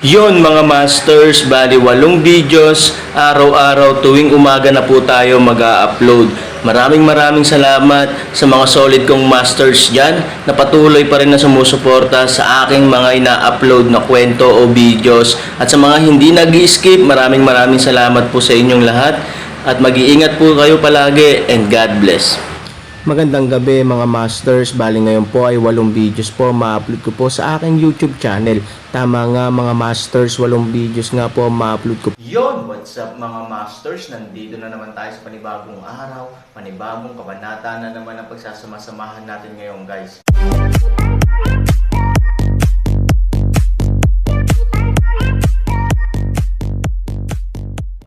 Yon mga masters, bali 8 videos, araw-araw tuwing umaga na po tayo mag-a-upload. Maraming salamat sa mga solid kong masters dyan na patuloy pa rin na sumusuporta sa aking mga ina-upload na kwento o videos. At sa mga hindi nag-skip, maraming salamat po sa inyong lahat. At mag-iingat po kayo palagi and God bless. Magandang gabi mga masters, bali ngayon po ay 8 videos po ma-upload ko po sa aking YouTube channel. Tama nga mga masters, 8 videos nga po ma-upload ko. Yon, what's up mga masters? Nandito na naman tayo sa panibagong araw, panibagong kabanata na naman ang pagsasama-samahan natin ngayon guys.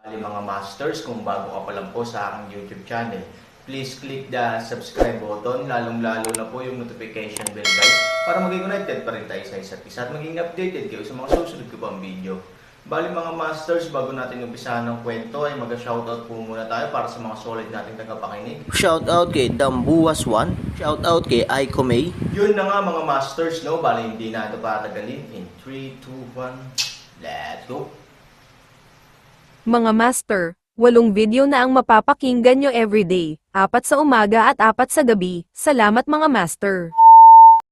Bali mga masters, kung bago ka pa lang po sa aking YouTube channel, please click the subscribe button, lalong-lalo na po yung notification bell guys, para maging connected pa rin tayo sa isa't isa at maging updated kayo sa mga susunod ko pang video. Bali mga masters, bago natin umpisahan ng kwento ay mag-shoutout po muna tayo para sa mga solid nating tagapakinig. Shoutout kay Dambuas1, shoutout kay Aiko May. Yun na nga mga masters, no? Bali hindi na ito patagalin. In 3, 2, 1, let's go! Mga master, 8 video na ang mapapakinggan nyo everyday, 4 sa umaga at 4 sa gabi. Salamat mga master.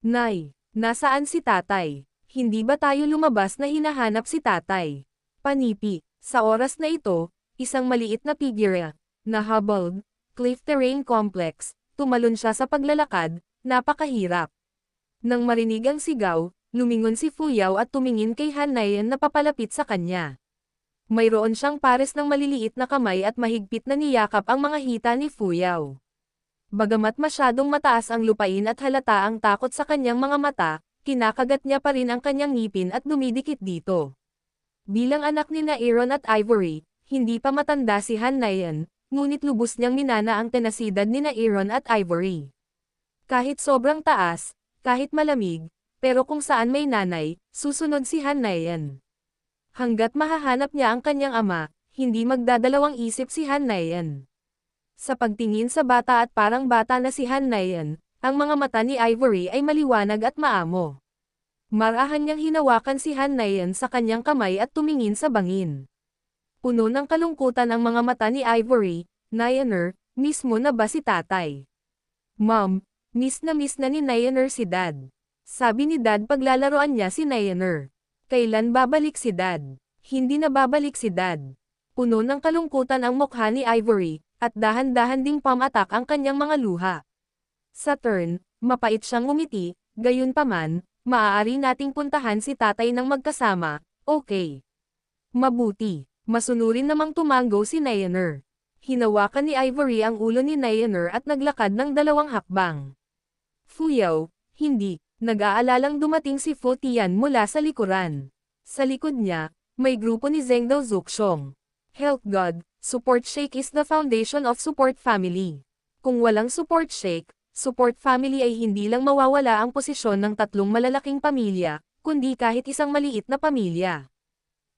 Nay, nasaan si tatay? Hindi ba tayo lumabas na hinahanap si tatay? Panipi, sa oras na ito, isang maliit na figure na hobbled, cliff terrain complex, tumalon siya sa paglalakad, napakahirap. Nang marinig ang sigaw, lumingon si Fuyaw at tumingin kay Hanayan na papalapit sa kanya. Mayroon siyang pares ng maliliit na kamay at mahigpit na niyakap ang mga hita ni Fuyaw. Bagamat masyadong mataas ang lupain at halata ang takot sa kanyang mga mata, kinakagat niya pa rin ang kanyang ngipin at dumidikit dito. Bilang anak ni Aaron at Ivory, hindi pa matanda si Hanayan, ngunit lubos niyang minana ang tenasidad ni Aaron at Ivory. Kahit sobrang taas, kahit malamig, pero kung saan may nanay, susunod si Hanayan. Hanggat mahahanap niya ang kanyang ama, hindi magdadalawang isip si Hanayan. Sa pagtingin sa bata at parang bata na si Hanayan, ang mga mata ni Ivory ay maliwanag at maamo. Marahan niyang hinawakan si Hanayan sa kanyang kamay at tumingin sa bangin. Puno ng kalungkutan ang mga mata ni Ivory. Nayaner, miss mo na ba si tatay? Mom, miss na ni Nayaner si Dad. Sabi ni Dad paglalaroan niya si Nayaner. Kailan babalik si Dad? Hindi na babalik si Dad. Puno ng kalungkutan ang mukha ni Ivory, at dahan-dahan ding pamatak ang kanyang mga luha. Sa turn, mapait siyang umiti, gayunpaman, maaari nating puntahan si tatay ng magkasama, okay. Mabuti, masunurin namang tumango si Nayaner. Hinawakan ni Ivory ang ulo ni Nayaner at naglakad ng 2 hakbang. Fuyaw, hindi. Nag-aalalang dumating si Fu Tian mula sa likuran. Sa likod niya, may grupo ni Zhengdao Zuxiong. Health God, support shake is the foundation of support family. Kung walang support shake, support family ay hindi lang mawawala ang posisyon ng 3 malalaking pamilya, kundi kahit isang maliit na pamilya.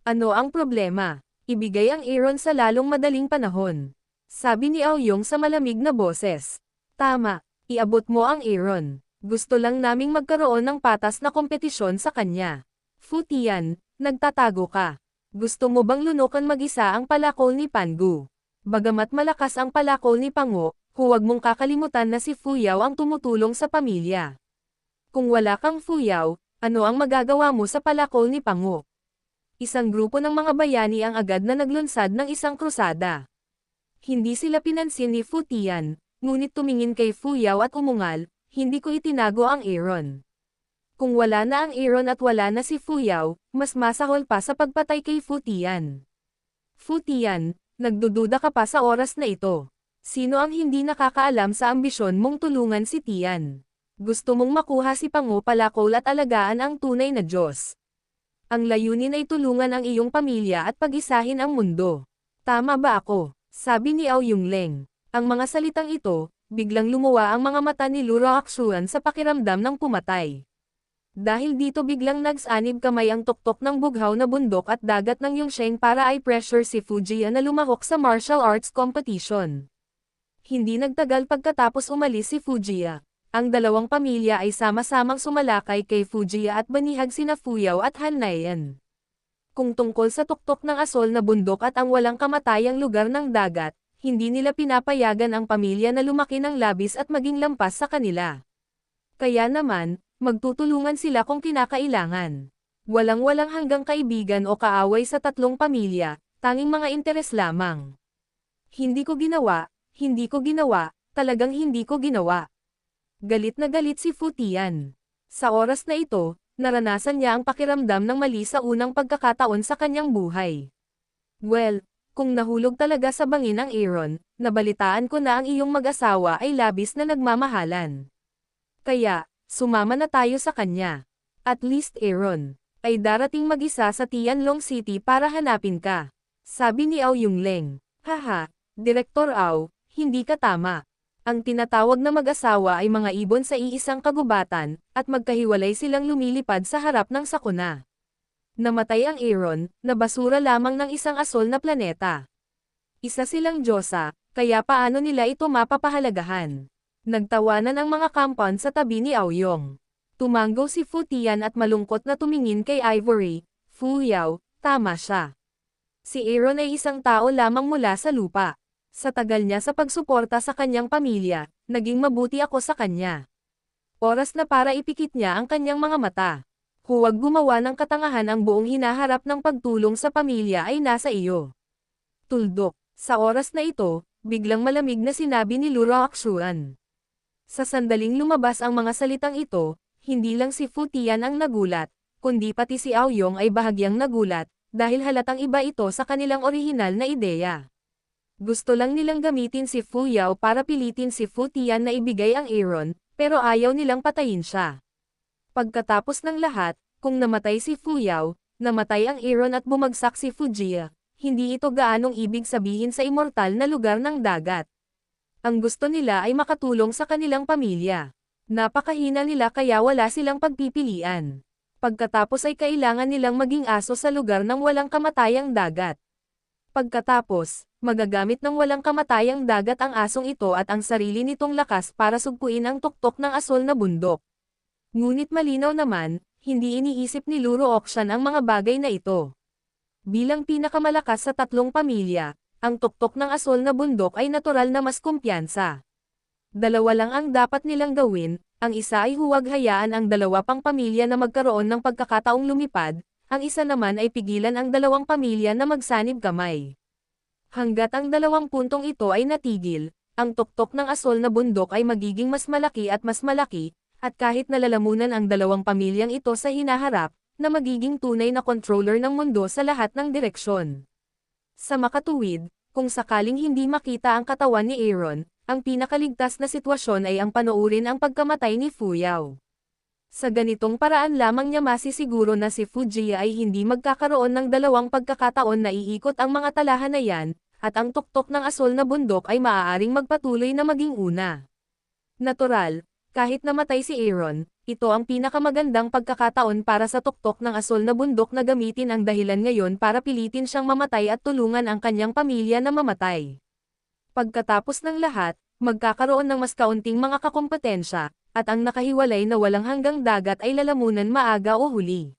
Ano ang problema? Ibigay ang Aaron sa lalong madaling panahon. Sabi ni Aoyong sa malamig na boses. Tama, iabot mo ang Aaron. Gusto lang naming magkaroon ng patas na kompetisyon sa kanya. Fu Tian, nagtatago ka. Gusto mo bang lunukan mag-isa ang palakol ni Pangu? Bagamat malakas ang palakol ni Pangu, huwag mong kakalimutan na si Fuyaw ang tumutulong sa pamilya. Kung wala kang Fuyaw, ano ang magagawa mo sa palakol ni Pangu? Isang grupo ng mga bayani ang agad na naglunsad ng isang krusada. Hindi sila pinansin ni Fu Tian, ngunit tumingin kay Fuyaw at umungal. Hindi ko itinago ang Aaron. Kung wala na ang Aaron at wala na si Fuyaw, mas masahol pa sa pagpatay kay Fu Tian. Fu Tian, nagdududa ka pa sa oras na ito. Sino ang hindi nakakaalam sa ambisyon mong tulungan si Tian? Gusto mong makuha si Pangu Palakol at alagaan ang tunay na Diyos. Ang layunin ay tulungan ang iyong pamilya at pag-isahin ang mundo. Tama ba ako? Sabi ni Ao Yungleng. Ang mga salitang ito, biglang lumuwa ang mga mata ni Luro Aksuan sa pakiramdam ng pumatay. Dahil dito biglang nagsanib kamay ang tuktok ng bughaw na bundok at dagat ng Yongsheng para i-pressure si Fujiya na lumahok sa martial arts competition. Hindi nagtagal pagkatapos umalis si Fujiya. Ang 2 pamilya ay sama-samang sumalakay kay Fujiya at banihag sina Fuyaw at Hanayan. Kung tungkol sa tuktok ng asol na bundok at ang walang kamatayang lugar ng dagat, hindi nila pinapayagan ang pamilya na lumaki ng labis at maging lampas sa kanila. Kaya naman, magtutulungan sila kung kinakailangan. Walang-walang hanggang kaibigan o kaaway sa tatlong pamilya, tanging mga interes lamang. Hindi ko ginawa, talagang hindi ko ginawa. Galit na galit si Fu Tian. Sa oras na ito, naranasan niya ang pakiramdam ng mali sa unang pagkakataon sa kanyang buhay. Well, kung nahulog talaga sa bangin ang Aaron, nabalitaan ko na ang iyong mag-asawa ay labis na nagmamahalan. Kaya, sumama na tayo sa kanya. At least Aaron ay darating mag-isa sa Tianlong City para hanapin ka. Sabi ni Au Yungleng. Haha, Direktor Au, hindi ka tama. Ang tinatawag na mag-asawa ay mga ibon sa iisang kagubatan, at magkahiwalay silang lumilipad sa harap ng sakuna. Namatay ang Aaron, na basura lamang ng isang asol na planeta. Isa silang Diyosa, kaya paano nila ito mapapahalagahan? Nagtawanan ang mga compound sa tabi ni Aoyong. Tumanggo si Fu Tian at malungkot na tumingin kay Ivory. Fu Yao, tama siya. Si Aaron ay isang tao lamang mula sa lupa. Sa tagal niya sa pagsuporta sa kanyang pamilya, naging mabuti ako sa kanya. Oras na para ipikit niya ang kanyang mga mata. Huwag gumawa ng katangahan, ang buong hinaharap ng pagtulong sa pamilya ay nasa iyo. Tuldok, sa oras na ito, biglang malamig na sinabi ni Luro Akshuan. Sa sandaling lumabas ang mga salitang ito, hindi lang si Fu Tian ang nagulat, kundi pati si Aoyong ay bahagyang nagulat, dahil halatang iba ito sa kanilang orihinal na ideya. Gusto lang nilang gamitin si Fu Yao para pilitin si Fu Tian na ibigay ang Aaron, pero ayaw nilang patayin siya. Pagkatapos ng lahat, kung namatay si Fu Yao, namatay ang Aaron at bumagsak si Fu Jia, hindi ito gaanong ibig sabihin sa immortal na lugar ng dagat. Ang gusto nila ay makatulong sa kanilang pamilya. Napakahina nila kaya wala silang pagpipilian. Pagkatapos ay kailangan nilang maging aso sa lugar ng walang kamatayang dagat. Pagkatapos, magagamit ng walang kamatayang dagat ang asong ito at ang sarili nitong lakas para sugpuin ang tuktok ng asol na bundok. Ngunit malinaw naman, hindi iniisip ni Luro Okshan ang mga bagay na ito. Bilang pinakamalakas sa tatlong pamilya, ang tuktok ng asol na bundok ay natural na mas kumpiyansa. Dalawa lang ang dapat nilang gawin, ang isa ay huwag hayaan ang dalawa pang pamilya na magkaroon ng pagkakataong lumipad, ang isa naman ay pigilan ang dalawang pamilya na magsanib kamay. Hanggat ang dalawang puntong ito ay natigil, ang tuktok ng asol na bundok ay magiging mas malaki, at kahit nalalamunan ang dalawang pamilyang ito sa hinaharap, na magiging tunay na controller ng mundo sa lahat ng direksyon. Sa makatuwid, kung sakaling hindi makita ang katawan ni Aaron, ang pinakaligtas na sitwasyon ay ang panoorin ang pagkamatay ni Fu Yao. Sa ganitong paraan lamang niya masisiguro na si Fu Jia ay hindi magkakaroon ng dalawang pagkakataon na iikot ang mga talahan na yan, at ang tuktok ng asol na bundok ay maaaring magpatuloy na maging una. Natural, kahit namatay si Aaron, ito ang pinakamagandang pagkakataon para sa tuktok ng asol na bundok na gamitin ang dahilan ngayon para pilitin siyang mamatay at tulungan ang kanyang pamilya na mamatay. Pagkatapos ng lahat, magkakaroon ng mas kaunting mga kakompetensya, at ang nakahiwalay na walang hanggang dagat ay lalamunan maaga o huli.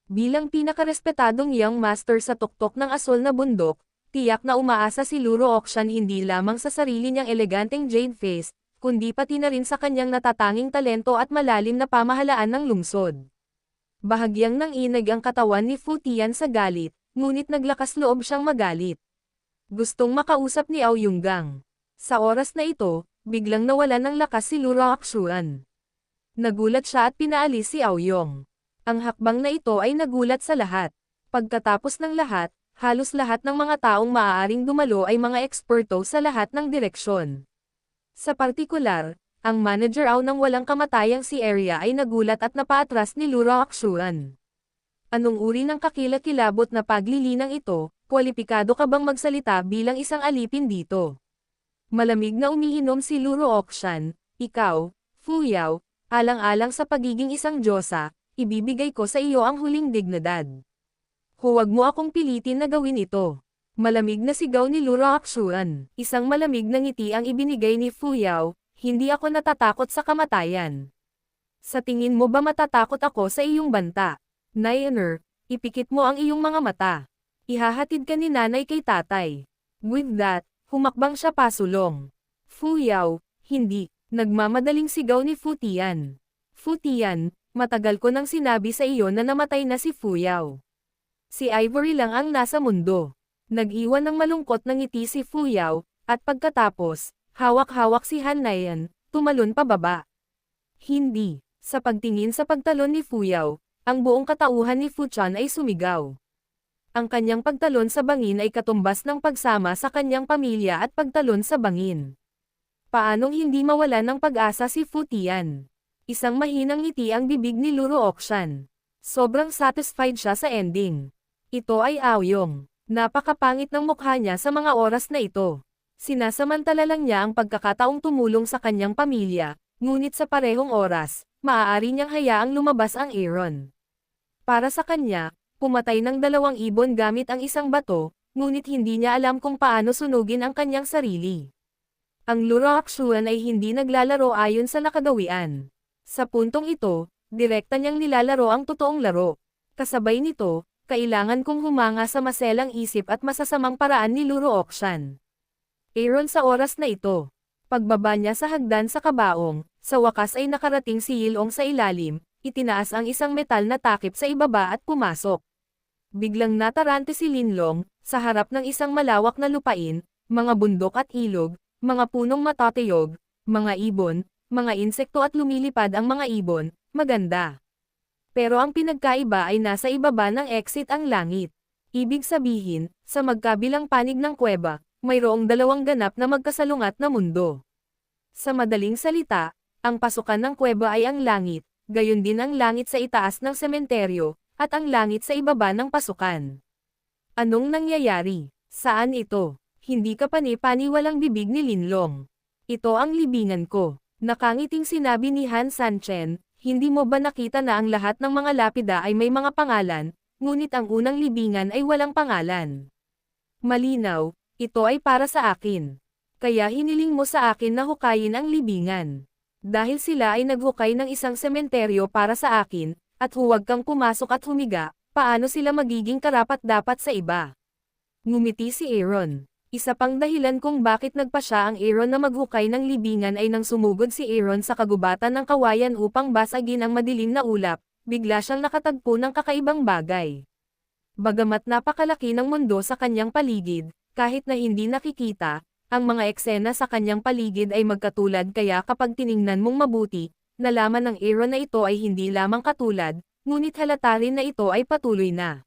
Bilang pinakarespetadong young master sa tuktok ng asol na bundok, tiyak na umaasa si Luro Okshan hindi lamang sa sarili niyang eleganteng jade face, kundi pati na rin sa kanyang natatanging talento at malalim na pamahalaan ng lungsod. Bahagyang nanginag ang katawan ni Fu Tian sa galit, ngunit naglakas loob siyang magalit. Gustong makausap ni Au Yunggang. Sa oras na ito, biglang nawalan ng lakas si Luro Akshuan. Nagulat siya at pinaalis si Aoyong. Ang hakbang na ito ay nagulat sa lahat. Pagkatapos ng lahat, halos lahat ng mga taong maaaring dumalo ay mga eksperto sa lahat ng direksyon. Sa partikular, ang manager ng walang kamatayang si Area ay nagulat at napaatras ni Luro Akshuan. Anong uri ng kakilakilabot na paglilinang ito, kwalipikado ka bang magsalita bilang isang alipin dito? Malamig na umiinom si Luro Okshan, ikaw, Fu Yao, alang-alang sa pagiging isang Diyosa, ibibigay ko sa iyo ang huling dignidad. Huwag mo akong pilitin na gawin ito. Malamig na sigaw ni Luro Akshuan. Isang malamig na ngiti ang ibinigay ni Fu Yao, hindi ako natatakot sa kamatayan. Sa tingin mo ba matatakot ako sa iyong banta? Nainer, Ipikit mo ang iyong mga mata. Ihahatid ka ni nanay kay tatay. With that, humakbang siya pasulong. Fu Yao, hindi, nagmamadaling sigaw ni Fu Tian. Fu Tian, matagal ko nang sinabi sa iyo na namatay na si Fu Yao. Si Ivory lang ang nasa mundo. Nag-iwan ng malungkot na ngiti si Fu Yao, at pagkatapos, hawak-hawak si Han Nayan, tumalon pababa. Hindi, sa pagtingin sa pagtalon ni Fu Yao, ang buong katauhan ni Fu Chan ay sumigaw. Ang kanyang pagtalon sa bangin ay katumbas ng pagsama sa kanyang pamilya at pagtalon sa bangin. Paanong hindi mawala ng pag-asa si Fu Tian? Isang mahinang ngiti ang bibig ni Luro Okshan. Sobrang satisfied siya sa ending. Ito ay Aoyong. Napakapangit ng mukha niya sa mga oras na ito. Sinasamantala lang niya ang pagkakataong tumulong sa kanyang pamilya, ngunit sa parehong oras, maaari niyang hayaang lumabas ang Aaron. Para sa kanya, pumatay ng 2 ibon gamit ang isang bato, ngunit hindi niya alam kung paano sunugin ang kanyang sarili. Ang Luroakshuan ay hindi naglalaro ayon sa nakagawian. Sa puntong ito, direkta niyang nilalaro ang totoong laro. Kasabay nito, kailangan kong humanga sa maselang isip at masasamang paraan ni Luroakshan. Aaron sa oras na ito. Pagbaba niya sa hagdan sa kabaong, sa wakas ay nakarating si Yilong sa ilalim, itinaas ang isang metal na takip sa ibaba at pumasok. Biglang natarante si Linlong, sa harap ng isang malawak na lupain, mga bundok at ilog, mga punong matatayog, mga ibon, mga insekto at lumilipad ang mga ibon, maganda. Pero ang pinagkaiba ay nasa ibaba ng exit ang langit. Ibig sabihin, sa magkabilang panig ng kuweba, mayroong 2 ganap na magkasalungat na mundo. Sa madaling salita, ang pasukan ng kuweba ay ang langit, gayon din ang langit sa itaas ng sementeryo, at ang langit sa ibaba ng pasukan. Anong nangyayari? Saan ito? Hindi ka pani-paniwalang bibig ni Linlong. Ito ang libingan ko. Nakangiting sinabi ni Han Sanchen, hindi mo ba nakita na ang lahat ng mga lapida ay may mga pangalan, ngunit ang unang libingan ay walang pangalan. Malinaw, ito ay para sa akin. Kaya hiniling mo sa akin na hukayin ang libingan. Dahil sila ay naghukay ng isang sementeryo para sa akin, at huwag kang pumasok at humiga, paano sila magiging karapat-dapat sa iba? Ngumiti si Aaron. Isa pang dahilan kung bakit nagpa siya ang Aaron na maghukay ng libingan ay nang sumugod si Aaron sa kagubatan ng kawayan upang basagin ang madilim na ulap, bigla siyang nakatagpo ng kakaibang bagay. Bagamat napakalaki ng mundo sa kanyang paligid, kahit na hindi nakikita, ang mga eksena sa kanyang paligid ay magkatulad kaya kapag tiningnan mong mabuti, nalaman ng Aaron na ito ay hindi lamang katulad, ngunit halata rin na ito ay patuloy na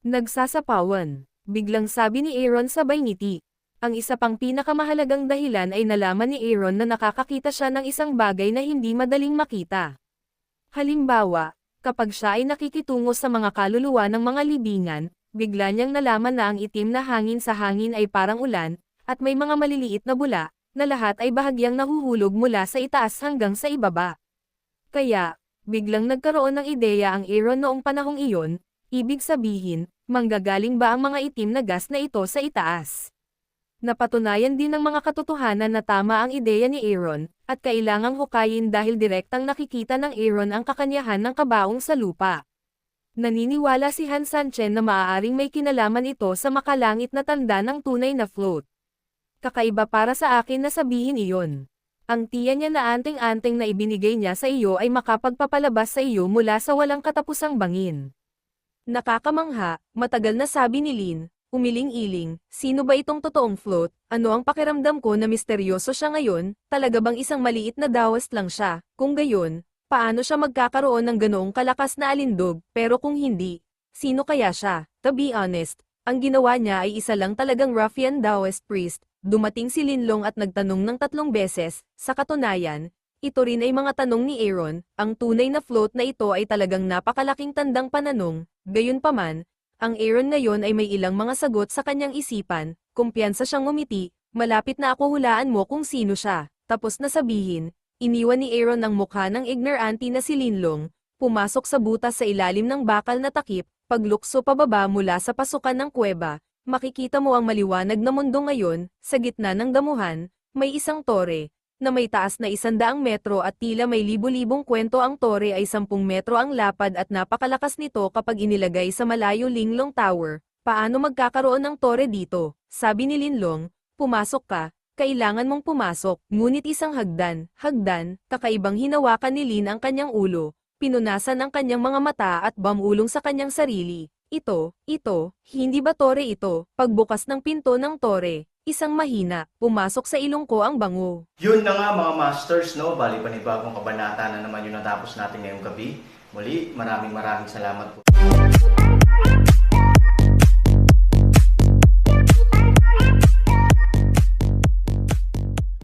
nagsasapawan. Biglang sabi ni Aaron sabay ngiti. Ang isa pang pinakamahalagang dahilan ay nalaman ni Aaron na nakakakita siya ng isang bagay na hindi madaling makita. Halimbawa, kapag siya ay nakikitungo sa mga kaluluwa ng mga libingan, bigla niyang nalaman na ang itim na hangin sa hangin ay parang ulan, at may mga maliliit na bula, na lahat ay bahagyang nahuhulog mula sa itaas hanggang sa ibaba. Kaya, biglang nagkaroon ng ideya ang Aaron noong panahong iyon, ibig sabihin, manggagaling ba ang mga itim na gas na ito sa itaas? Napatunayan din ng mga katotohanan na tama ang ideya ni Aaron, at kailangang hukayin dahil direktang nakikita ng Aaron ang kakanyahan ng kabaong sa lupa. Naniniwala si Han Sanchen na maaaring may kinalaman ito sa makalangit na tanda ng tunay na float. Kakaiba para sa akin na sabihin iyon. Ang tiya niya na anting-anting na ibinigay niya sa iyo ay makapagpapalabas sa iyo mula sa walang katapusang bangin. Nakakamangha, matagal na sabi ni Lin, umiling-iling, sino ba itong totoong float, ano ang pakiramdam ko na misteryoso siya ngayon, talaga bang isang maliit na dawest lang siya, kung gayon, paano siya magkakaroon ng ganoong kalakas na alindog, pero kung hindi, sino kaya siya? To be honest, ang ginawa niya ay isa lang talagang ruffian Taoist priest. Dumating si Linlong at nagtanong ng 3 beses, sa katunayan, ito rin ay mga tanong ni Aaron, ang tunay na float na ito ay talagang napakalaking tandang pananong, gayunpaman, ang Aaron ngayon ay may ilang mga sagot sa kanyang isipan, kumpiyansa siyang ngumiti, malapit na ako hulaan mo kung sino siya, tapos na sabihin, iniwan ni Aaron ang mukha ng ignorante na si Linlong, pumasok sa butas sa ilalim ng bakal na takip, paglukso pababa mula sa pasukan ng kuweba. Makikita mo ang maliwanag na mundo ngayon, sa gitna ng damuhan, may isang tore, na may taas na 100 metro at tila may libu-libong kwento ang tore ay 10 metro ang lapad at napakalakas nito kapag inilagay sa malayo Linglong Tower. Paano magkakaroon ng tore dito? Sabi ni Linlong, pumasok ka, kailangan mong pumasok. Ngunit isang hagdan, kakaibang hinawakan ni Lin ang kanyang ulo, pinunasan ang kanyang mga mata at bumulong sa kanyang sarili. Ito, hindi ba tore ito? Pagbukas ng pinto ng tore, isang mahina, pumasok sa ilong ko ang bango. Yun na nga mga masters, no? Bali panibagong kabanata na naman yung natapos natin ngayong gabi. Muli, maraming salamat po.